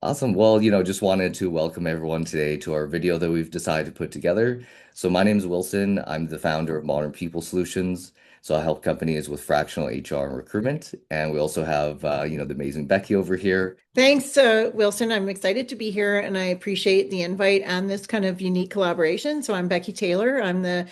Awesome. Well, just wanted to welcome everyone today to our video that we've decided to put together. So my name is Wilson. I'm the founder of Modern People Solutions. So I help companies with fractional HR and recruitment. And we also have, the amazing Becky over here. Thanks, Wilson. I'm excited to be here and I appreciate the invite and this kind of unique collaboration. So, I'm Becky Taylor. I'm the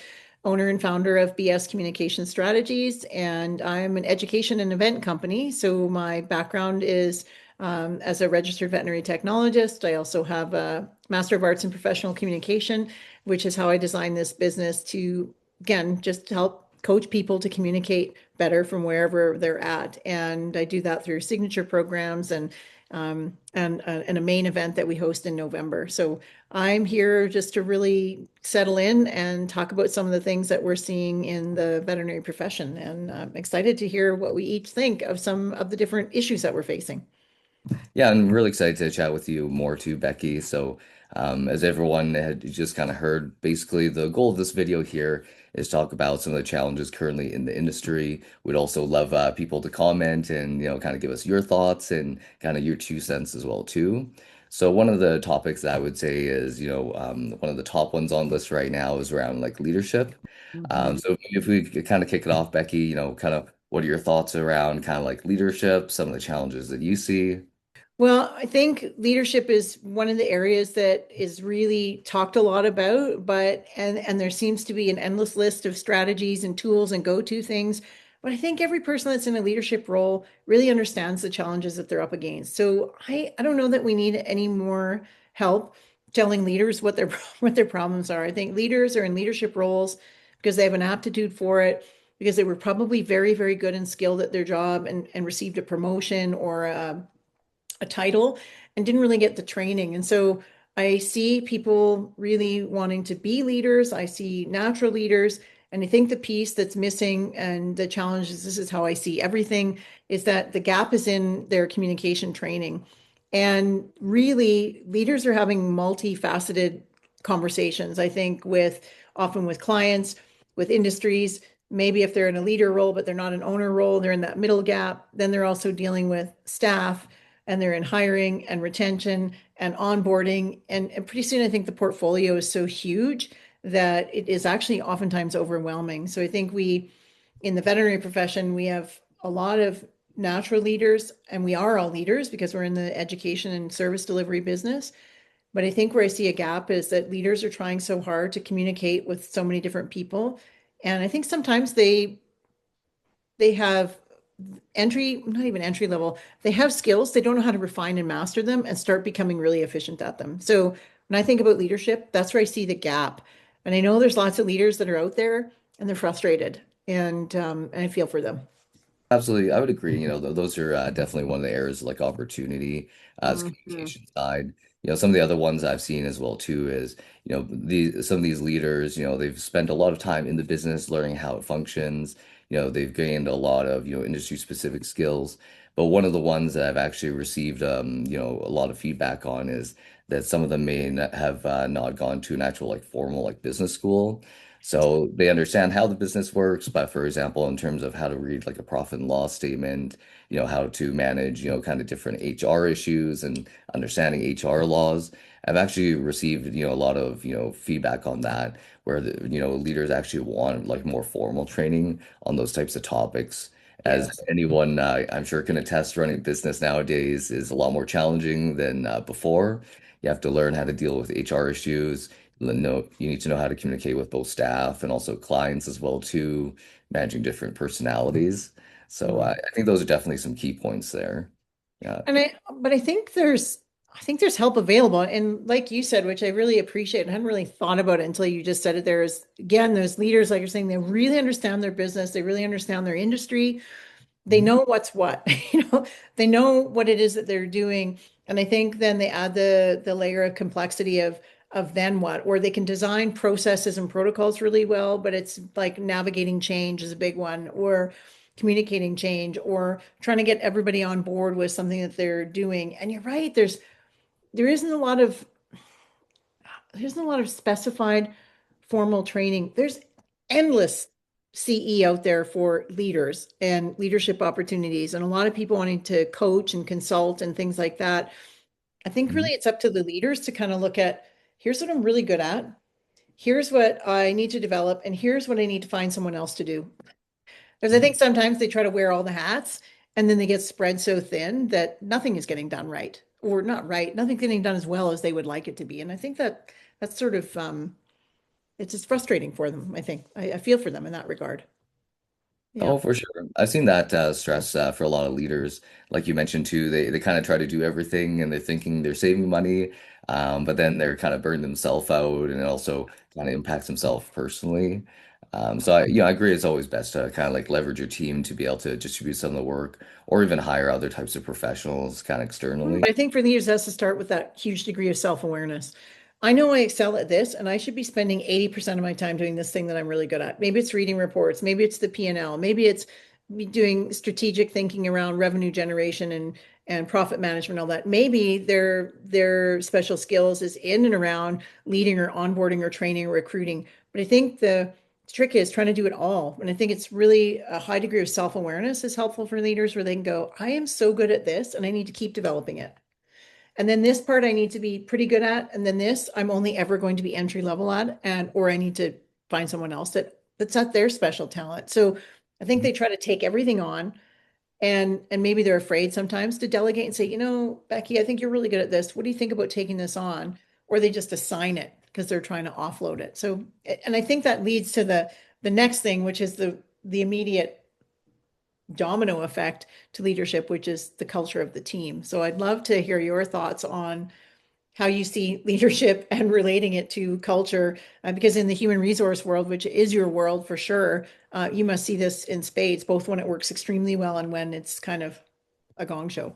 owner and founder of BS Communications Strategies, and I'm an education and event company. So, my background is as a registered veterinary technologist. I also have a Master of Arts in Professional Communication, which is how I designed this business to, again, just help coach people to communicate better from wherever they're at. And I do that through signature programs and a main event that we host in November. So I'm here just to really settle in and talk about some of the things that we're seeing in the veterinary profession. And I'm excited to hear what we each think of some of the different issues that we're facing. Yeah, I'm really excited to chat with you more too, Becky. So, as everyone had just kind of heard, basically the goal of this video here is talk about some of the challenges currently in the industry. We'd also love people to comment and kind of give us your thoughts and kind of your 2 cents as well too. So one of the topics that I would say is, one of the top ones on list right now is around like leadership. Mhm. So if we could kind of kick it off, Becky, kind of what are your thoughts around kind of like leadership, some of the challenges that you see? Well, I think leadership is one of the areas that is really talked a lot about, but and there seems to be an endless list of strategies and tools and go-to things. But I think every person that's in a leadership role really understands the challenges that they're up against. So I don't know that we need any more help telling leaders what their what their problems are. I think leaders are in leadership roles because they have an aptitude for it, because they were probably very, very good and skilled at their job and received a promotion or a title and didn't really get the training. And so I see people really wanting to be leaders. I see natural leaders. And I think the piece that's missing and the challenge is this is how I see everything is that the gap is in their communication training. And really, leaders are having multifaceted conversations, I think, with often with clients, with industries. Maybe if they're in a leader role, but they're not an owner role, they're in that middle gap. Then they're also dealing with staff and they're in hiring and retention and onboarding. And pretty soon, I think the portfolio is so huge that it is actually oftentimes overwhelming. So I think in the veterinary profession, we have a lot of natural leaders, and we are all leaders because we're in the education and service delivery business. But I think where I see a gap is that leaders are trying so hard to communicate with so many different people. And I think sometimes they have not even entry level, they have skills, they don't know how to refine and master them and start becoming really efficient at them. So when I think about leadership, that's where I see the gap. And I know there's lots of leaders that are out there and they're frustrated, and I feel for them. Absolutely, I would agree. Those are definitely one of the areas like opportunity as Mhm. communication side. Some of the other ones I've seen as well too is, some of these leaders, they've spent a lot of time in the business learning how it functions. They've gained a lot of, industry specific skills. But one of the ones that I've actually received, a lot of feedback on is that some of them may not have not gone to an actual like formal like business school. So they understand how the business works, but for example, in terms of how to read like a profit and loss statement, how to manage, kind of different HR issues and understanding HR laws. I've actually received, a lot of, feedback on that where leaders actually want like more formal training on those types of topics. As Yes. anyone I'm sure can attest, running a business nowadays is a lot more challenging than before. You have to learn how to deal with HR issues. You need to know how to communicate with both staff and also clients as well too, managing different personalities. So I think those are definitely some key points there. Yeah. But I think there's help available. And like you said, which I really appreciate, I hadn't really thought about it until you just said it. There is, again, those leaders, like you're saying, they really understand their business, they really understand their industry, they Mhm. know what's what, they know what it is that they're doing. And I think then they add the layer of complexity of then what, or they can design processes and protocols really well, but it's like navigating change is a big one, or communicating change, or trying to get everybody on board with something that they're doing. And you're right, there isn't a lot of specified formal training. There's endless CE out there for leaders and leadership opportunities, and a lot of people wanting to coach and consult and things like that. I think Mhm. really it's up to the leaders to kind of look at here's what I'm really good at, here's what I need to develop, and here's what I need to find someone else to do. Because I think sometimes they try to wear all the hats and then they get spread so thin that nothing is getting done right, or not right, nothing's getting done as well as they would like it to be. And I think that that's sort of it's just frustrating for them. I think I feel for them in that regard. Yeah. Oh, for sure. I've seen that stress for a lot of leaders. Like you mentioned too, they kind of try to do everything and they're thinking they're saving money, but then they're kind of burning themselves out and it also kind of impacts themselves personally. So I agree it's always best to kind of like leverage your team to be able to distribute some of the work or even hire other types of professionals kind of externally. But I think for leaders, has to start with that huge degree of self-awareness. I know I excel at this, and I should be spending 80% of my time doing this thing that I'm really good at. Maybe it's reading reports, maybe it's the P&L, maybe it's me doing strategic thinking around revenue generation and profit management, all that. Maybe their special skills is in and around leading or onboarding or training or recruiting. But I think the trick is trying to do it all. And I think it's really a high degree of self-awareness is helpful for leaders where they can go, I am so good at this and I need to keep developing it. And then this part I need to be pretty good at. And then this I'm only ever going to be entry level at, and or I need to find someone else that's not their special talent. So I think they try to take everything on and maybe they're afraid sometimes to delegate and say, Becky, I think you're really good at this. What do you think about taking this on? Or they just assign it because they're trying to offload it. So, and I think that leads to the next thing, which is the immediate domino effect to leadership, which is the culture of the team. So I'd love to hear your thoughts on how you see leadership and relating it to culture, because in the human resource world, which is your world for sure, you must see this in spades, both when it works extremely well and when it's kind of a gong show.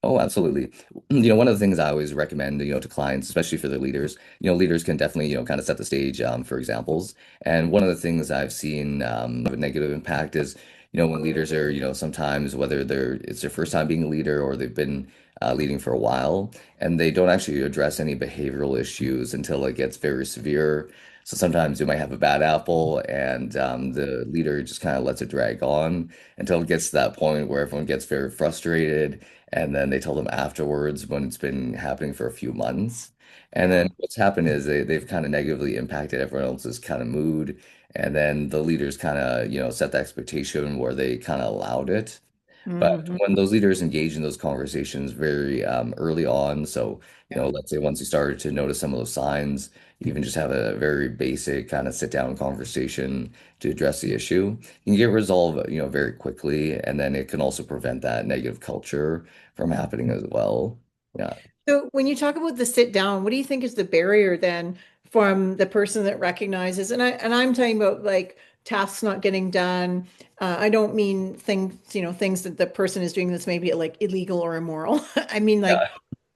Oh, absolutely. One of the things I always recommend, to clients, especially for their leaders, leaders can definitely, kind of set the stage for examples. And one of the things I've seen have a negative impact is, when leaders are, sometimes whether it's their first time being a leader or they've been leading for a while, and they don't actually address any behavioral issues until it gets very severe. So sometimes you might have a bad apple, and the leader just kind of lets it drag on until it gets to that point where everyone gets very frustrated and then they tell them afterwards when it's been happening for a few months. And Yeah. then what's happened is they've kind of negatively impacted everyone else's kind of mood. And then the leaders kind of, set the expectation where they kind of allowed it. But Mhm. when those leaders engage in those conversations very early on, so Yeah. let's say once you started to notice some of those signs, even just have a very basic kind of sit down conversation to address the issue, you can get resolved, very quickly, and then it can also prevent that negative culture from happening as well. Yeah. So when you talk about the sit down, what do you think is the barrier then from the person that recognizes, and I'm talking about like tasks not getting done. I don't mean things that the person is doing that's maybe like illegal or immoral. I mean like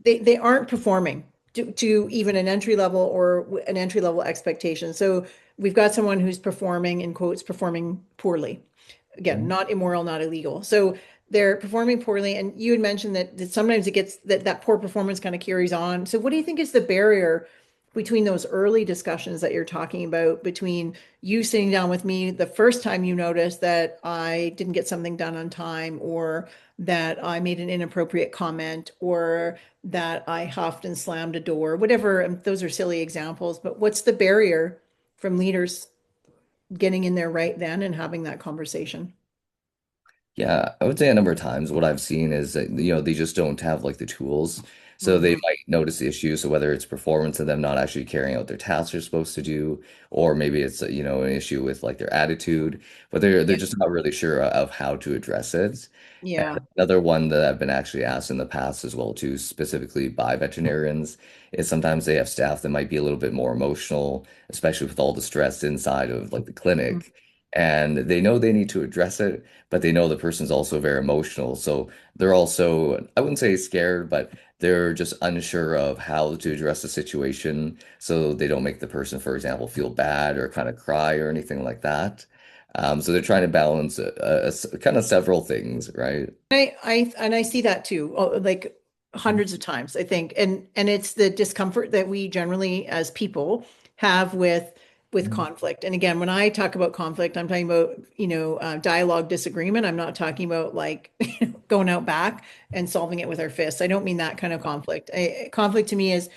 Yeah. they aren't performing to even an entry level or an entry level expectation. So we've got someone who's performing in quotes performing poorly. Again, Mhm. not immoral, not illegal. So they're performing poorly. And you had mentioned that sometimes it gets that poor performance kind of carries on. So what do you think is the barrier between those early discussions that you're talking about, between you sitting down with me the first time you noticed that I didn't get something done on time, or that I made an inappropriate comment, or that I huffed and slammed a door, whatever. Those are silly examples, but what's the barrier from leaders getting in there right then and having that conversation? Yeah, I would say a number of times what I've seen is that, they just don't have like the tools. So they Mhm. might notice the issue. So whether it's performance of them not actually carrying out their tasks they're supposed to do, or maybe it's, an issue with like their attitude, but they're Yeah. just not really sure of how to address it. And Yeah. another one that I've been actually asked in the past as well too, specifically by veterinarians, is sometimes they have staff that might be a little bit more emotional, especially with all the stress inside of like the Mhm. clinic. And they know they need to address it, but they know the person's also very emotional. So they're also, I wouldn't say scared, but they're just unsure of how to address the situation so they don't make the person, for example, feel bad or kind of cry or anything like that. So they're trying to balance kind of several things, right? I see that too, like hundreds of times, I think. And it's the discomfort that we generally as people have with with Mhm. conflict. And again, when I talk about conflict, I'm talking about, dialogue disagreement. I'm not talking about like going out back and solving it with our fists. I don't mean that kind of conflict. Conflict to me is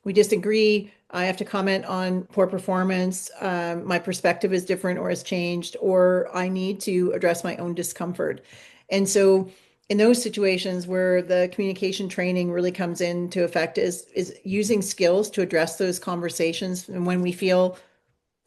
we disagree. I have to comment on poor performance. My perspective is different or has changed, or I need to address my own discomfort. And so, in those situations where the communication training really comes into effect is using skills to address those conversations. And when we feel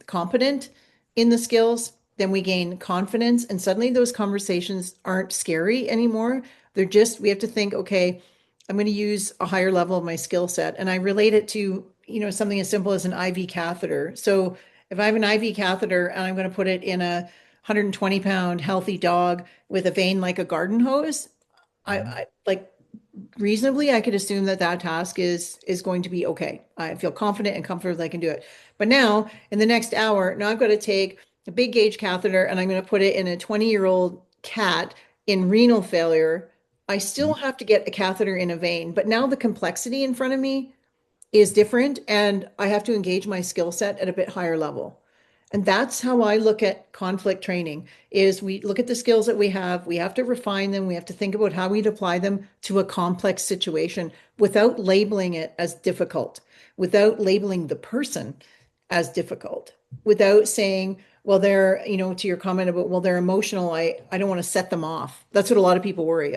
competent in the skills, then we gain confidence. And suddenly those conversations aren't scary anymore. They're just, we have to think, okay, I'm going to use a higher level of my skill set. And I relate it to, something as simple as an IV catheter. So if I have an IV catheter and I'm going to put it in a 120-pound healthy dog with a vein like a garden hose, I like reasonably, I could assume that that task is going to be okay. I feel confident and comfortable that I can do it. But now, in the next hour, now I've got to take a big gauge catheter and I'm going to put it in a 20-year-old cat in renal failure. I still Mhm. have to get a catheter in a vein, but now the complexity in front of me is different and I have to engage my skill set at a bit higher level. And that's how I look at conflict training is we look at the skills that we have to refine them, we have to think about how we'd apply them to a complex situation without labeling it as difficult, without labeling the person as difficult, without saying, well, they're, to your comment about, well, they're emotional. I don't want to set them off. That's what a lot of people worry.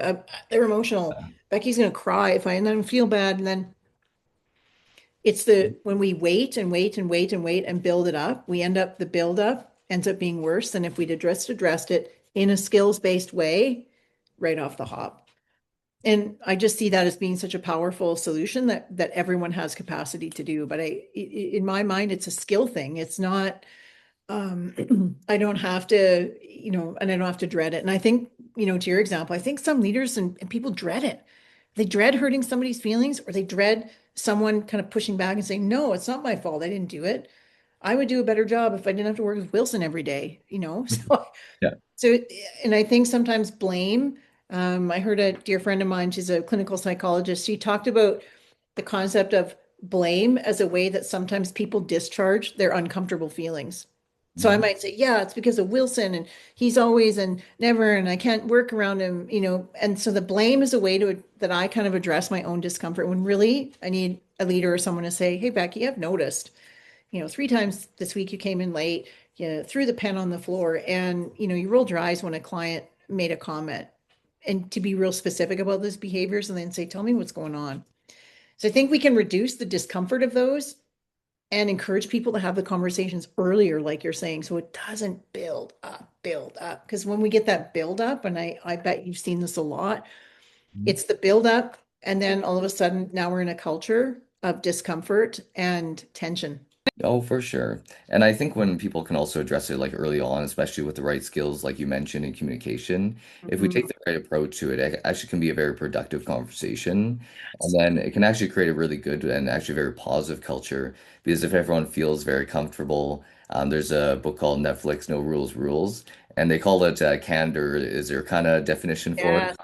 They're emotional. Becky's going to cry if I and then feel bad. And then it's the when we wait and wait and wait and wait and build it up, we end up the build up ends up being worse than if we'd addressed it in a skills-based way right off the hop. And I just see that as being such a powerful solution that everyone has capacity to do. But in my mind, it's a skill thing. It's not I don't have to, and I don't have to dread it. And I think, to your example, I think some leaders and people dread it. They dread hurting somebody's feelings or they dread someone kind of pushing back and saying, no, it's not my fault. I didn't do it. I would do a better job if I didn't have to work with Wilson every day, So, Yeah. so, and I think sometimes blame. I heard a dear friend of mine, she's a clinical psychologist. She talked about the concept of blame as a way that sometimes people discharge their uncomfortable feelings. So I Mhm. might say, yeah, it's because of Wilson and he's always and never, and I can't work around him, And so the blame is a way to that I kind of address my own discomfort when really I need a leader or someone to say, hey, Becky, I've noticed, 3 times this week you came in late, you threw the pen on the floor, and you rolled your eyes when a client made a comment. And to be real specific about those behaviors and then say, tell me what's going on. So I think we can reduce the discomfort of those and encourage people to have the conversations earlier, like you're saying, so it doesn't build up. Because when we get that build up, and I bet you've seen this a lot, Mhm. it's the build up, and then all of a sudden now we're in a culture of discomfort and tension. Oh, for sure. And I think when people can also address it like early on, especially with the right skills, like you mentioned in communication, if we take Mhm. the right approach to it, it actually can be a very productive conversation. And then it can actually create a really good and actually very positive culture because if everyone feels very comfortable, there's a book called Netflix, No Rules Rules, and they call it candor is their kind of definition for it. Yeah,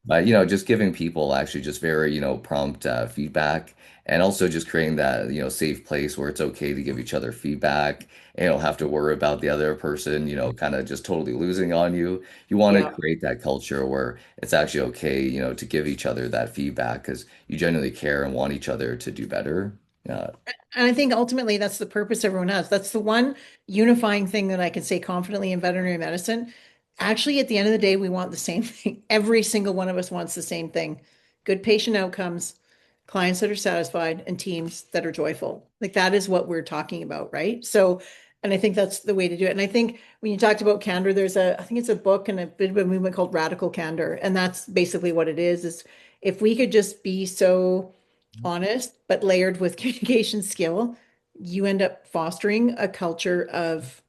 But, just giving people actually just very, prompt feedback and also just creating that, safe place where it's okay to give each other feedback. And you don't have to worry about the other person, kind of just totally losing on you. You want to yeah. create that culture where it's actually okay, to give each other that feedback because you genuinely care and want each other to do better. And I think ultimately that's the purpose everyone has. That's the one unifying thing that I can say confidently in veterinary medicine. Actually, at the end of the day, we want the same thing. Every single one of us wants the same thing. Good patient outcomes, clients that are satisfied, and teams that are joyful. Like that is what we're talking about, right? So, and I think that's the way to do it. And I think when you talked about candor, I think it's a book and a bit of a movement called Radical Candor. And that's basically what it is if we could just be so honest, but layered with communication skill, you end up fostering a culture of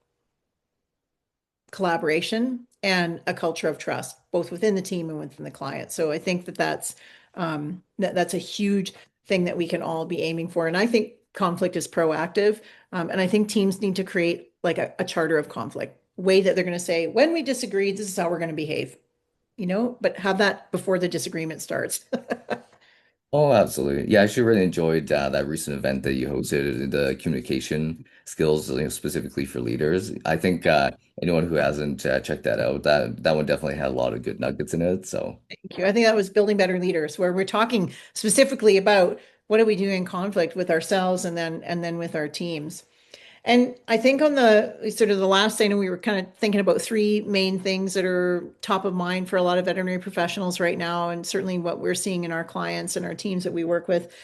collaboration and a culture of trust, both within the team and within the client. So I think that's a huge thing that we can all be aiming for. And I think conflict is proactive. And I think teams need to create like a charter of conflict, way that they're going to say, when we disagree, this is how we're going to behave, but have that before the disagreement starts. Oh, absolutely. Yeah, I actually really enjoyed that recent event that you hosted, the communication skills, specifically for leaders. I think anyone who hasn't checked that out, that one definitely had a lot of good nuggets in it. So. Thank you. I think that was Building Better Leaders, where we're talking specifically about what do we do in conflict with ourselves and then with our teams. And I think on the sort of the last thing, we were kind of thinking about three main things that are top of mind for a lot of veterinary professionals right now, and certainly what we're seeing in our clients and our teams that we work with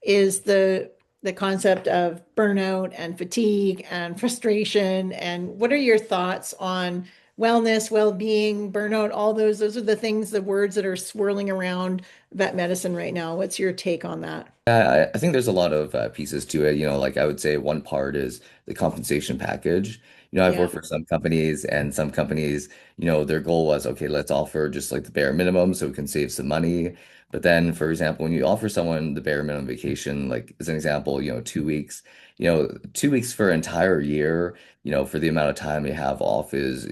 is the concept of burnout and fatigue and frustration. And what are your thoughts on wellness, well-being, burnout, all those are the things, the words that are swirling around vet medicine right now. What's your take on that? I think there's a lot of pieces to it. Like I would say one part is the compensation package. I've Yeah. worked for some companies, and some companies, their goal was, okay, let's offer just like the bare minimum so we can save some money. But then, for example, when you offer someone the bare minimum vacation, like as an example, 2 weeks, 2 weeks for an entire year, for the amount of time you have off is,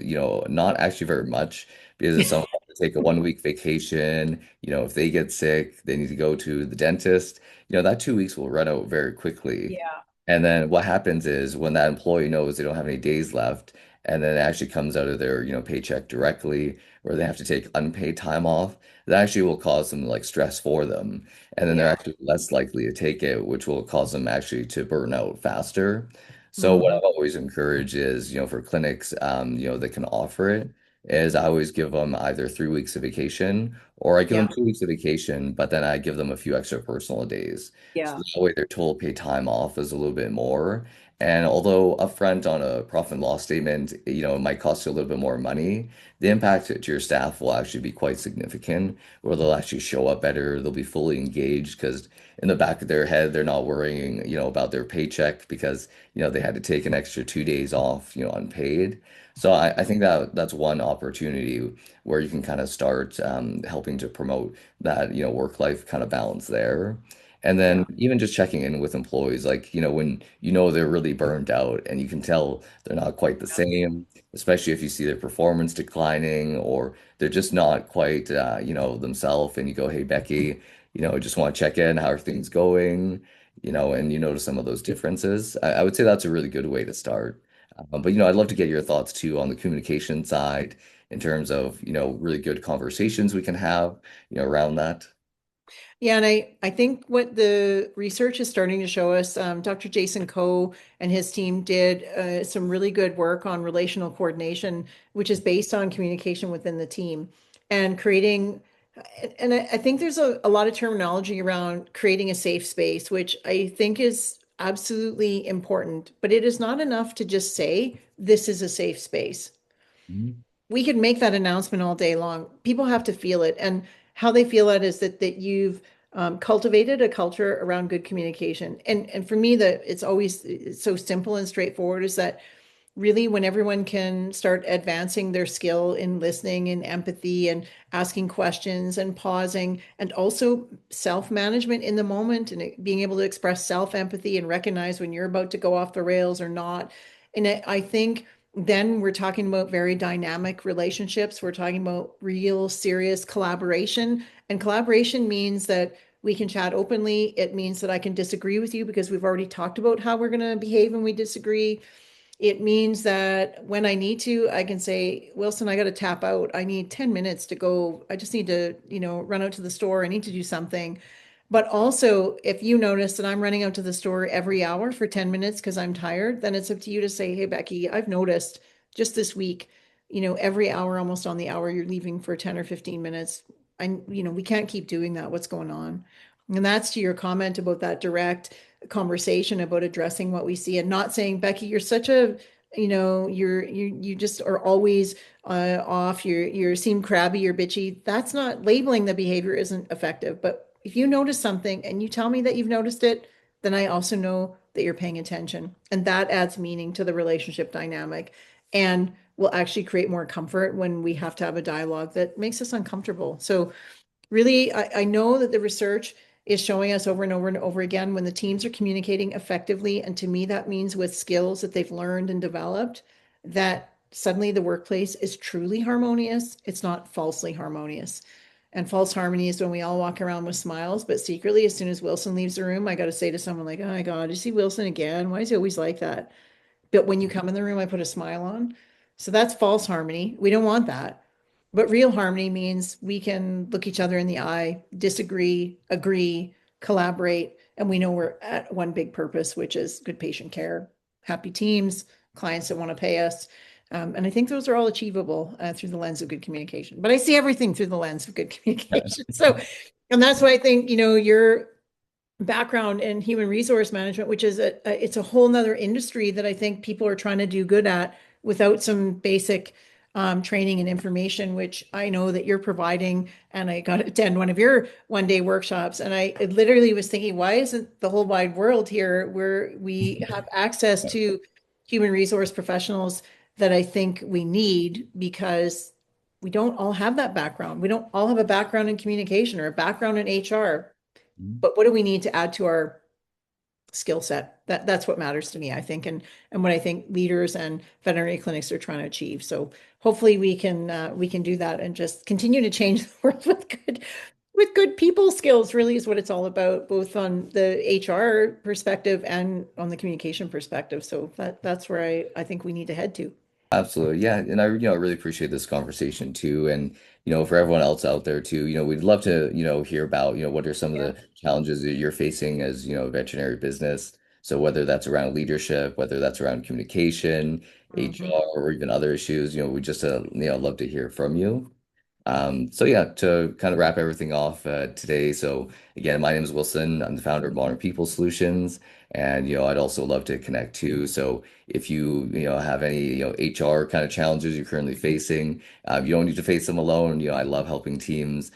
not actually very much because if someone wants to take a 1 week vacation, if they get sick, they need to go to the dentist, that 2 weeks will run out very quickly. Yeah. And then what happens is when that employee knows they don't have any days left, and then it actually comes out of their, paycheck directly, where they have to take unpaid time off, that actually will cause some like stress for them. And then they're Yeah. actually less likely to take it, which will cause them actually to burn out faster. So what Mhm. I've always encouraged is, for clinics, that can offer it, is I always give them either 3 weeks of vacation or I give them Yeah. 2 weeks of vacation, but then I give them a few extra personal days. So Yeah. that way their total paid time off is a little bit more. And although upfront on a profit and loss statement, it might cost you a little bit more money, the impact to your staff will actually be quite significant, where they'll actually show up better, they'll be fully engaged because in the back of their head, they're not worrying, about their paycheck because, they had to take an extra 2 days off, unpaid. So I think that that's one opportunity where you can kind of start helping to promote that, work-life kind of balance there. And then Yeah. even just checking in with employees, like, when they're really burned out and you can tell they're not quite the same, especially if you see their performance declining or they're just not quite, themselves. And you go, hey, Becky, just want to check in, how are things going? And you notice some of those differences. I would say that's a really good way to start. But, I'd love to get your thoughts too on the communication side in terms of, really good conversations we can have, around that. Yeah, and I think what the research is starting to show us, Dr. Jason Coe and his team did some really good work on relational coordination, which is based on communication within the team and creating. And I think there's a lot of terminology around creating a safe space, which I think is absolutely important, but it is not enough to just say this is a safe space. Mhm. We could make that announcement all day long. People have to feel it, and how they feel it is that you've cultivated a culture around good communication. And for me, that it's so simple and straightforward is that really when everyone can start advancing their skill in listening and empathy and asking questions and pausing and also self-management in the moment and being able to express self-empathy and recognize when you're about to go off the rails or not. And I think then we're talking about very dynamic relationships. We're talking about real serious collaboration. And collaboration means that we can chat openly. It means that I can disagree with you because we've already talked about how we're going to behave when we disagree. It means that when I need to, I can say, Wilson, I got to tap out. I need 10 minutes to go. I just need to, run out to the store. I need to do something. But also, if you notice that I'm running out to the store every hour for 10 minutes because I'm tired, then it's up to you to say, hey, Becky, I've noticed just this week, every hour, almost on the hour, you're leaving for 10 or 15 minutes. We can't keep doing that. What's going on? And that's to your comment about that direct conversation about addressing what we see and not saying, Becky, you're such a, you just are always off. You seem crabby, you're bitchy. That's not labeling the behavior isn't effective. But if you notice something and you tell me that you've noticed it, then I also know that you're paying attention. And that adds meaning to the relationship dynamic and will actually create more comfort when we have to have a dialogue that makes us uncomfortable. So really, I know that the research is showing us over and over and over again when the teams are communicating effectively, and to me, that means with skills that they've learned and developed, that suddenly the workplace is truly harmonious. It's not falsely harmonious. And false harmony is when we all walk around with smiles, but secretly, as soon as Wilson leaves the room, I got to say to someone like, "Oh my God, did you see Wilson again? Why is he always like that?" But when you come in the room, I put a smile on. So that's false harmony. We don't want that. But real harmony means we can look each other in the eye, disagree, agree, collaborate, and we know we're at one big purpose, which is good patient care, happy teams, clients that want to pay us. And I think those are all achievable through the lens of good communication. But I see everything through the lens of good communication. So, and that's why I think, your background in human resource management, which is it's a whole nother industry that I think people are trying to do good at without some basic training and information, which I know that you're providing. And I got to attend one of your one-day workshops, and I literally was thinking, why isn't the whole wide world here where we have access to human resource professionals that I think we need, because we don't all have that background. We don't all have a background in communication or a background in HR, but what do we need to add to our skill set? That's what matters to me, I think, and what I think leaders and veterinary clinics are trying to achieve. So hopefully we can do that and just continue to change the world with good people skills. Really is what it's all about, both on the HR perspective and on the communication perspective. So that's where I think we need to head to. Absolutely. Yeah. And I, really appreciate this conversation too. And, for everyone else out there too, we'd love to, hear about, what are some of Yeah. the challenges that you're facing as, a veterinary business. So whether that's around leadership, whether that's around communication, Mhm. HR, or even other issues, we just, love to hear from you. So yeah, to kind of wrap everything off today. So again, my name is Wilson. I'm the founder of Modern People Solutions, and I'd also love to connect too. So if you have any HR kind of challenges you're currently facing, you don't need to face them alone. I love helping teams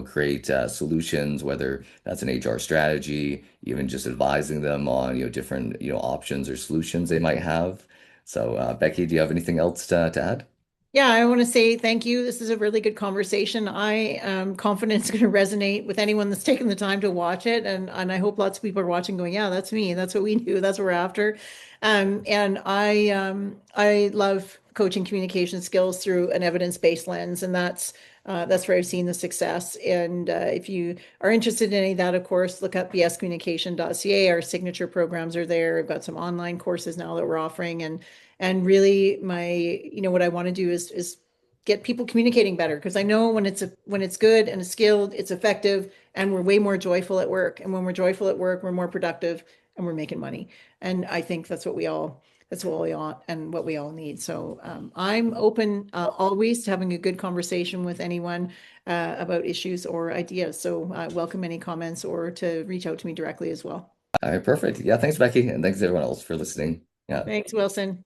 create solutions, whether that's an HR strategy, even just advising them on different options or solutions they might have. So Becky, do you have anything else to add? Yeah, I want to say thank you. This is a really good conversation. I am confident it's going to resonate with anyone that's taken the time to watch it. And I hope lots of people are watching going, yeah, that's me. That's what we do. That's what we're after. And I love coaching communication skills through an evidence-based lens. And that's where I've seen the success. And if you are interested in any of that, of course, look up bscommunication.ca. Our signature programs are there. We've got some online courses now that we're offering. And really what I want to do is get people communicating better, because I know when it's good and it's skilled, it's effective, and we're way more joyful at work. And when we're joyful at work, we're more productive and we're making money. And I think that's what we all and what we all need. So I'm open always to having a good conversation with anyone about issues or ideas. So welcome any comments or to reach out to me directly as well. All right, perfect. Yeah, thanks, Becky, and thanks everyone else for listening. Yeah. Thanks, Wilson.